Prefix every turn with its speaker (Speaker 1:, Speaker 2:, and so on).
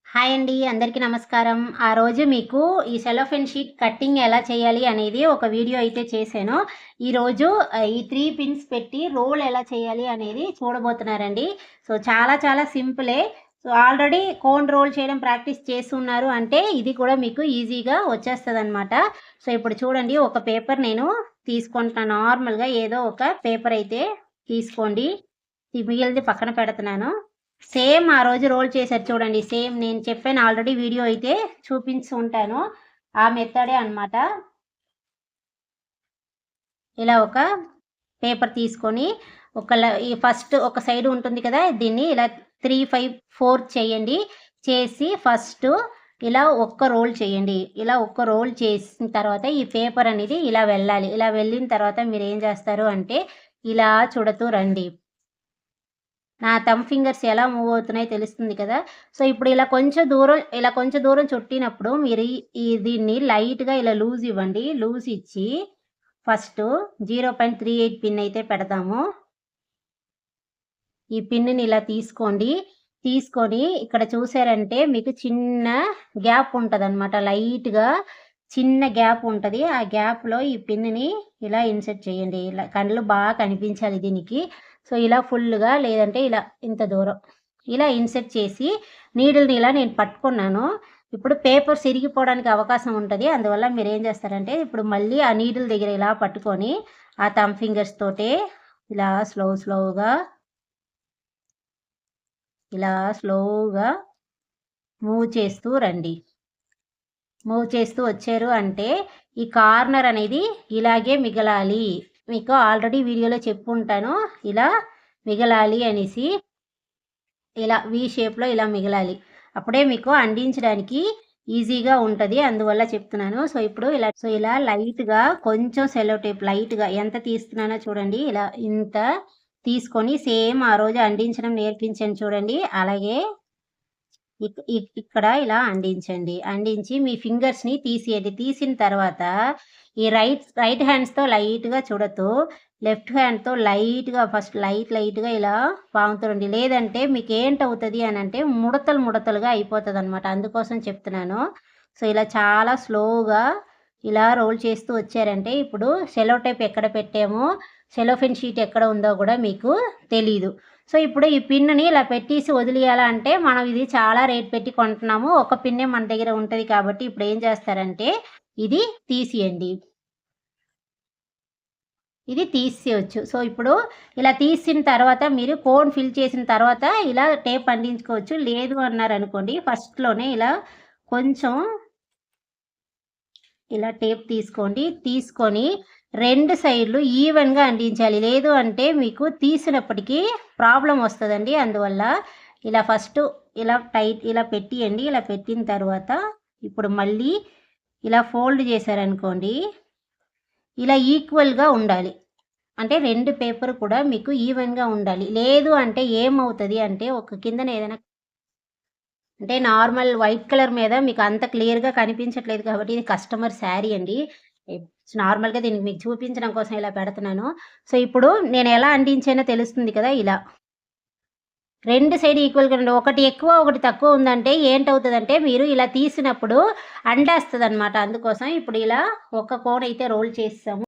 Speaker 1: Hi అండి. అందరికీ నమస్కారం. ఆ రోజు మీకు ఈ సెలోఫేన్ షీట్ కటింగ్ ఎలా చేయాలి అనేది ఒక వీడియో అయితే చేశాను. ఈరోజు ఈ 3 పిన్స్ పెట్టి రోల్ ఎలా చేయాలి అనేది చూడబోతున్నారండి. సో, చాలా చాలా సింపులే. సో, ఆల్రెడీ కోన్ రోల్ చేయడం ప్రాక్టీస్ చేస్తున్నారు అంటే ఇది కూడా మీకు ఈజీగా వచ్చేస్తదనమాట. సో, ఇప్పుడు చూడండి, ఒక పేపర్ నేను తీసుకుంటున్నాను. నార్మల్‌గా ఏదో ఒక పేపర్ అయితే తీసుకోండి. మిగిలింది పక్కన పెడుతున్నాను. సేమ్ ఆ రోజు రోల్ చేశారు చూడండి. సేమ్ నేను చెప్పాను, ఆల్రెడీ వీడియో అయితే చూపించి ఉంటాను. ఆ మెథడే అన్నమాట. ఇలా ఒక పేపర్ తీసుకొని ఈ ఫస్ట్ ఒక సైడ్ ఉంటుంది కదా, దీన్ని ఇలా 3, 5, 4 చేయండి. చేసి ఫస్ట్ ఇలా ఒక్క రోల్ చేయండి. ఇలా ఒక్క రోల్ చేసిన తర్వాత ఈ పేపర్ అనేది ఇలా వెళ్ళాలి. ఇలా వెళ్ళిన తర్వాత మీరు ఏం చేస్తారు అంటే ఇలా చుడుతూ రండి. నా థంబ్ ఫింగర్స్ ఎలా మూవ్ అవుతున్నాయో తెలుస్తుంది కదా. సో, ఇప్పుడు ఇలా కొంచెం దూరం చుట్టినప్పుడు మీరు దీన్ని లైట్‌గా ఇలా లూజ్ ఇవ్వండి. లూజ్ ఇచ్చి ఫస్టు 0.38 పిన్ అయితే పెడదాము. ఈ పిన్‌ని ఇలా తీసుకోండి. తీసుకొని ఇక్కడ చూసారంటే మీకు చిన్న గ్యాప్ ఉంటదనమాట. లైట్‌గా చిన్న గ్యాప్ ఉంటది. ఆ గ్యాప్‌లో ఈ పిన్‌ని ఇలా ఇన్సర్ట్ చేయండి. ఇలా కళ్ళు బాగా కనిపించాలి దీనికి. సో, ఇలా ఫుల్‌గా, లేదంటే ఇలా ఇంత దూరం ఇలా ఇన్సర్ట్ చేసి నీడిల్‌ని ఇలా నేను పట్టుకున్నాను. ఇప్పుడు పేపర్స్ ఇరిగిపోవడానికి అవకాశం ఉంటది. అందువల్ల మీరేం చేస్తారంటే ఇప్పుడు మళ్ళీ ఆ నీడిల్ దగ్గర ఇలా పట్టుకొని ఆ థంబ్ ఫింగర్స్ తోటే ఇలా స్లోగా మూవ్ చేస్తూ రండి. మూవ్ చేస్తూ వచ్చారు అంటే ఈ కార్నర్ అనేది ఇలాగే మిగలాలి. మీకు ఆల్రెడీ వీడియోలో చెప్పుంటాను, ఇలా మిగలాలి అనేసి. ఇలా వి షేప్‌లో ఇలా మిగలాలి. అప్పుడే మీకు అందించడానికి ఈజీగా ఉంటది. అందువల్ల చెప్తున్నాను. సో, ఇలా లైట్‌గా కొంచెం సెలో టేప్ లైట్‌గా ఎంత తీస్తున్నానో చూడండి. ఇలా ఇంత తీసుకొని సేమ్ ఆ రోజు అందించడం నేర్పించాను చూడండి. అలాగే ఇక్కడ ఇలా అందించండి. అందించి మీ ఫింగర్స్‌ని తీసేయండి. తీసిన తర్వాత ఈ రైట్ హ్యాండ్స్‌తో లైట్‌గా చుడుతూ, లెఫ్ట్ హ్యాండ్‌తో ఫస్ట్ లైట్‌గా ఇలా పాముతూరండి. లేదంటే మీకేంటవుతది అనంటే ముడతలుగా అయిపోతదనమాట. అందుకోసం చెప్తున్నాను. సో, ఇలా చాలా స్లోగా ఇలా రోల్ చేస్తూ వచ్చారంటే ఇప్పుడు సెలో టేప్ ఎక్కడ పెట్టామో, సెలోఫేన్ షీట్ ఎక్కడ ఉందో గూడా మీకు తెలీదు. సో, ఇప్పుడు ఈ పిన్నుని ఇలా పెట్టేసి వదిలియాలంటే మనం ఇది చాలా రేట్ పెట్టి కొంటున్నాము. ఒక పిన్నే మన దగ్గర ఉంటది కాబట్టి ఇప్పుడు ఏం చేస్తారంటే ఇది తీసియండి. ఇది తీసేయొచ్చు. సో, ఇప్పుడు ఇలా తీసిన తర్వాత మీరు కోన్ ఫిల్ చేసిన తర్వాత ఇలా టేప్ అంటించుకోవచ్చు. లేదు అన్నారనుకోండి, ఫస్ట్‌లోనే ఇలా కొంచెం ఇలా టేప్ తీసుకోండి. తీసుకొని 2 సైడ్‌లు ఈవెన్‌గా అంటించాలి. లేదు అంటే మీకు తీసినప్పటికీ ప్రాబ్లమ్ వస్తదండి. అందువల్ల ఇలా ఫస్ట్ ఇలా పెట్టియండి. ఇలా పెట్టిన తర్వాత ఇప్పుడు మళ్ళీ ఇలా ఫోల్డ్ చేశారనుకోండి, ఇలా ఈక్వల్‌గా ఉండాలి. అంటే 2 పేపర్ కూడా మీకు ఈవెన్‌గా ఉండాలి. లేదు అంటే ఏమవుతది అంటే ఒక కిందన ఏదైనా అంటే నార్మల్ వైట్ కలర్ మీద మీకు అంత క్లియర్‌గా కనిపించట్లేదు కాబట్టి ఇది కస్టమర్ శారీ అండి. నార్మల్‌గా దీనికి మీకు చూపించడం కోసం ఇలా పెడుతున్నాను. సో, ఇప్పుడు నేను ఎలా అంటించానో తెలుస్తుంది కదా! ఇలా 2 సైడ్ ఈక్వల్‌గా ఉండి ఒకటి ఎక్కువ, ఒకటి తక్కువ ఉందంటే ఏంటవుతదంటే మీరు ఇలా తీసినప్పుడు అంటేస్తదనమాట. అందుకోసం ఇప్పుడు ఇలా ఒక కోన్ అయితే రోల్ చేసేసాము.